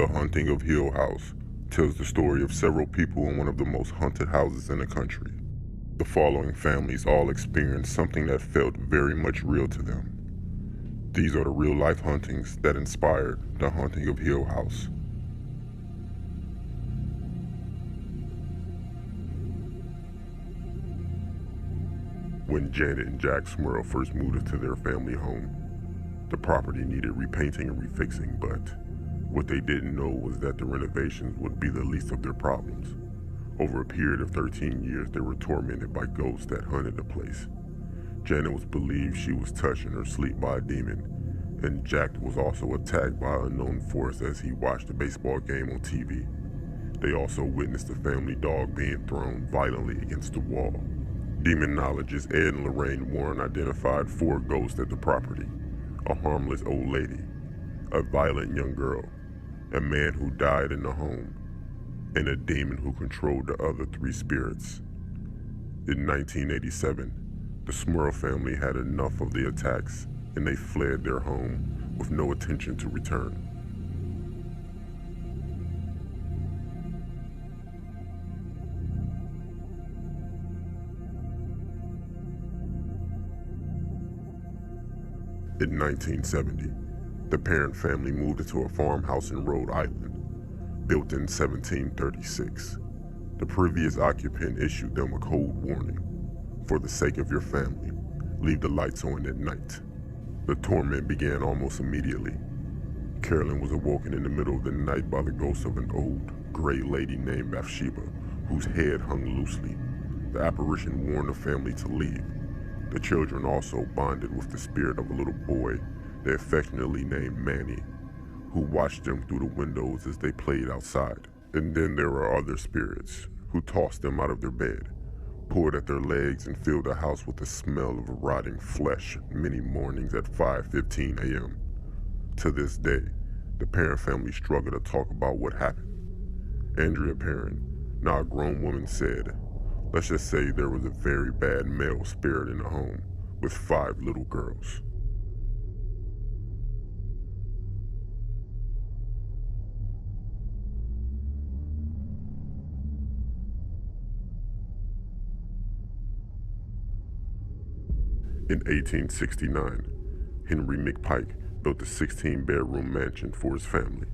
The Haunting of Hill House tells the story of several people in one of the most haunted houses in the country. The following families all experienced something that felt very much real to them. These are the real-life hauntings that inspired The Haunting of Hill House. When Janet and Jack Smurl first moved into their family home, the property needed repainting and refixing, but what they didn't know was that the renovations would be the least of their problems. Over a period of 13 years, they were tormented by ghosts that haunted the place. Janet was believed she was touched in her sleep by a demon, and Jack was also attacked by an unknown force as he watched a baseball game on TV. They also witnessed the family dog being thrown violently against the wall. Demonologists Ed and Lorraine Warren identified 4 ghosts at the property: a harmless old lady, a violent young girl, a man who died in the home, and a demon who controlled the other 3 spirits. In 1987, the Smurl family had enough of the attacks and they fled their home with no intention to return. In 1970, the parent family moved into a farmhouse in Rhode Island, built in 1736. The previous occupant issued them a cold warning: for the sake of your family, leave the lights on at night. The torment began almost immediately. Carolyn was awoken in the middle of the night by the ghost of an old, gray lady named Bathsheba, whose head hung loosely. The apparition warned the family to leave. The children also bonded with the spirit of a little boy they affectionately named Manny, who watched them through the windows as they played outside. And then there were other spirits who tossed them out of their bed, pulled at their legs, and filled the house with the smell of rotting flesh many mornings at 5:15 a.m. To this day, the Parent family struggle to talk about what happened. Andrea Parent, now a grown woman, said, "Let's just say there was a very bad male spirit in the home with 5 little girls." In 1869, Henry McPike built a 16-bedroom mansion for his family.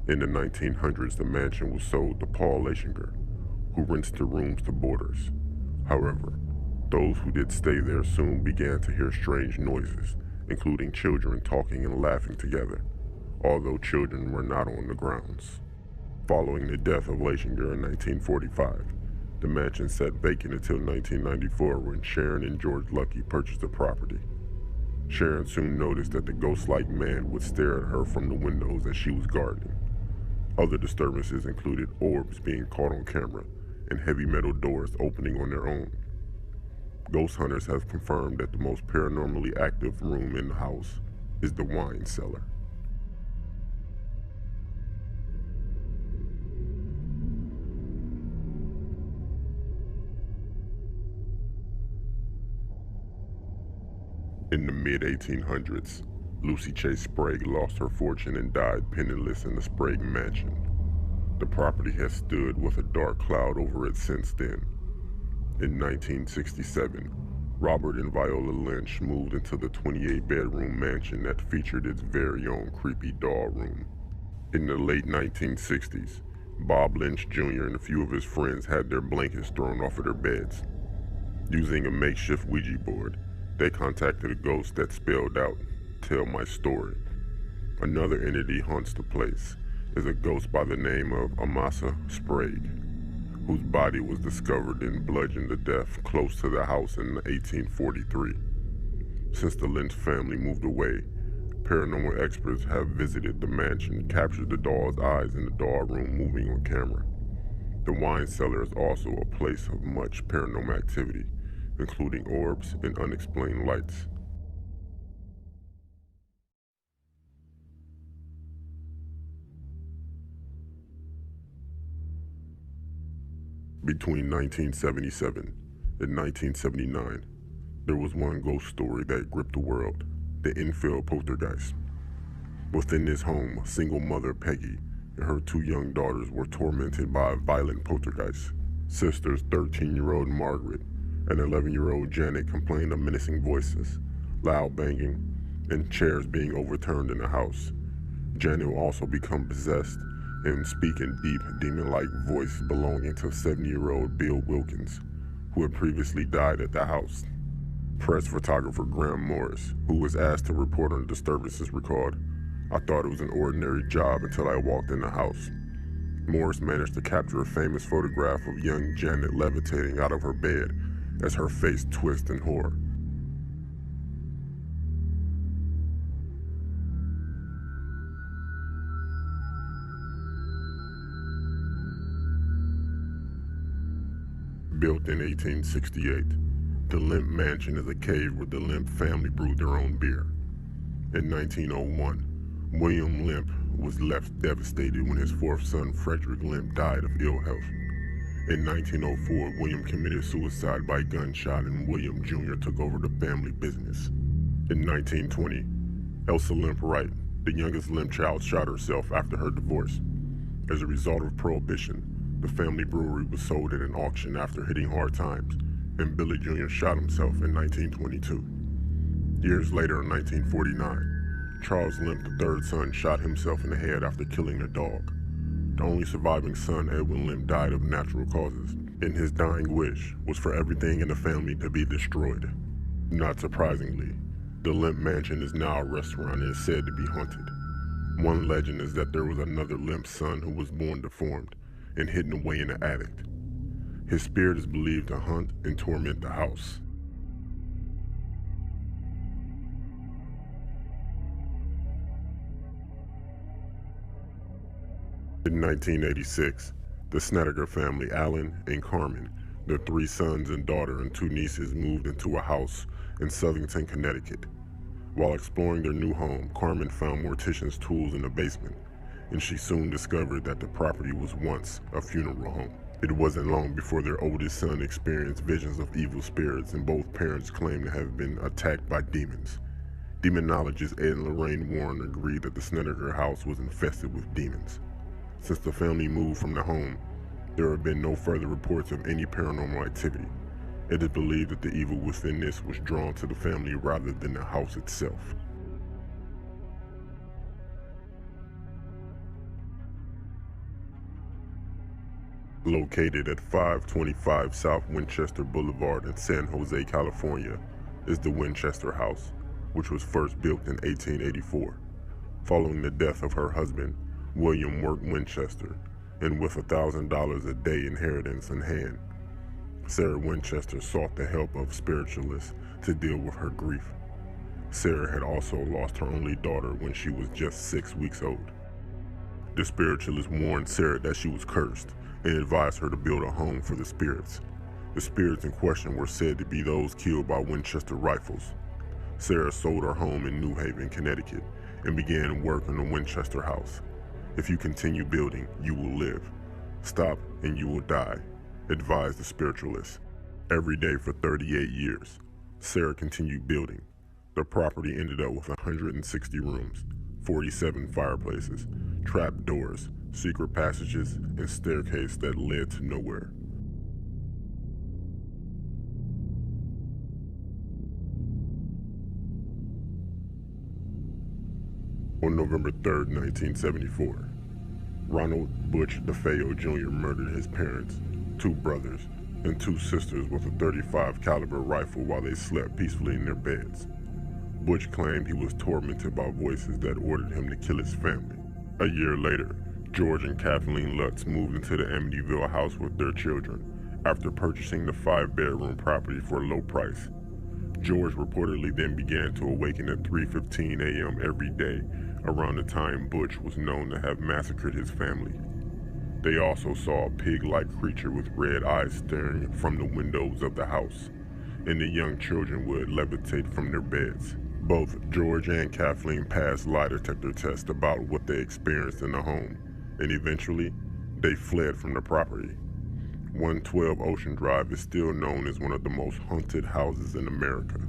In the 1900s, the mansion was sold to Paul Lechinger, who rents the rooms to boarders. However, those who did stay there soon began to hear strange noises, including children talking and laughing together, although children were not on the grounds. Following the death of Lechinger in 1945, the mansion sat vacant until 1994 when Sharon and George Lucky purchased the property. Sharon soon noticed that the ghost-like man would stare at her from the windows as she was gardening. Other disturbances included orbs being caught on camera and heavy metal doors opening on their own. Ghost hunters have confirmed that the most paranormally active room in the house is the wine cellar. In the mid-1800s, Lucy Chase Sprague lost her fortune and died penniless in the Sprague mansion. The property has stood with a dark cloud over it since then. In 1967, Robert and Viola Lynch moved into the 28-bedroom mansion that featured its very own creepy doll room. In the late 1960s, Bob Lynch Jr. and a few of his friends had their blankets thrown off of their beds. Using a makeshift Ouija board, they contacted a ghost that spelled out, "Tell my story." Another entity haunts the place is a ghost by the name of Amasa Sprague, whose body was discovered and bludgeoned to death close to the house in 1843. Since the Lynch family moved away, paranormal experts have visited the mansion and captured the doll's eyes in the doll room moving on camera. The wine cellar is also a place of much paranormal activity, including orbs and unexplained lights. Between 1977 and 1979, there was one ghost story that gripped the world: the Enfield poltergeist. Within this home, a single mother, Peggy, and her 2 young daughters were tormented by a violent poltergeist. Sisters 13-year-old Margaret and 11-year-old Janet complained of menacing voices, loud banging, and chairs being overturned in the house. Janet will also become possessed and speak in deep, demon-like voice belonging to 70-year-old Bill Wilkins, who had previously died at the house. Press photographer Graham Morris, who was asked to report on disturbances, recalled, "I thought it was an ordinary job until I walked in the house." Morris managed to capture a famous photograph of young Janet levitating out of her bed as her face twists in horror. Built in 1868, the Lemp Mansion is a cave where the Lemp family brewed their own beer. In 1901, William Lemp was left devastated when his 4th son, Frederick Lemp, died of ill health. In 1904, William committed suicide by gunshot and William Jr. took over the family business. In 1920, Elsa Lemp Wright, the youngest Lemp child, shot herself after her divorce. As a result of Prohibition, the family brewery was sold at an auction after hitting hard times, and Billy Jr. shot himself in 1922. Years later, in 1949, Charles Lemp, the 3rd son, shot himself in the head after killing a dog. The only surviving son, Edwin Lemp, died of natural causes, and his dying wish was for everything in the family to be destroyed. Not surprisingly, the Lemp Mansion is now a restaurant and is said to be haunted. One legend is that there was another Lemp son who was born deformed and hidden away in the attic. His spirit is believed to hunt and torment the house. In 1986, the Snedeker family, Alan and Carmen, their 3 sons and daughter and 2 nieces, moved into a house in Southington, Connecticut. While exploring their new home, Carmen found mortician's tools in the basement, and she soon discovered that the property was once a funeral home. It wasn't long before their oldest son experienced visions of evil spirits, and both parents claimed to have been attacked by demons. Demonologists Ed and Lorraine Warren agreed that the Snedeker house was infested with demons. Since the family moved from the home, there have been no further reports of any paranormal activity. It is believed that the evil within this was drawn to the family rather than the house itself. Located at 525 South Winchester Boulevard in San Jose, California, is the Winchester House, which was first built in 1884. Following the death of her husband, William Work Winchester, and with $1,000 a day inheritance in hand, Sarah Winchester sought the help of spiritualists to deal with her grief. Sarah had also lost her only daughter when she was just 6 weeks old. The spiritualist warned Sarah that she was cursed and advised her to build a home for the spirits. The spirits in question were said to be those killed by Winchester rifles. Sarah sold her home in New Haven, Connecticut, and began work on the Winchester house. "If you continue building, you will live. Stop and you will die," advised the spiritualist. Every day for 38 years, Sarah continued building. The property ended up with 160 rooms, 47 fireplaces, trap doors, secret passages, and staircase that led to nowhere. On November 3, 1974, Ronald Butch DeFeo Jr. murdered his parents, 2 brothers, and 2 sisters with a .35 caliber rifle while they slept peacefully in their beds. Butch claimed he was tormented by voices that ordered him to kill his family. A year later, George and Kathleen Lutz moved into the Amityville house with their children after purchasing the 5-bedroom property for a low price. George reportedly then began to awaken at 3:15 a.m. every day, around the time Butch was known to have massacred his family. They also saw a pig-like creature with red eyes staring from the windows of the house, and the young children would levitate from their beds. Both George and Kathleen passed lie detector tests about what they experienced in the home, and eventually, they fled from the property. 112 Ocean Drive is still known as one of the most haunted houses in America.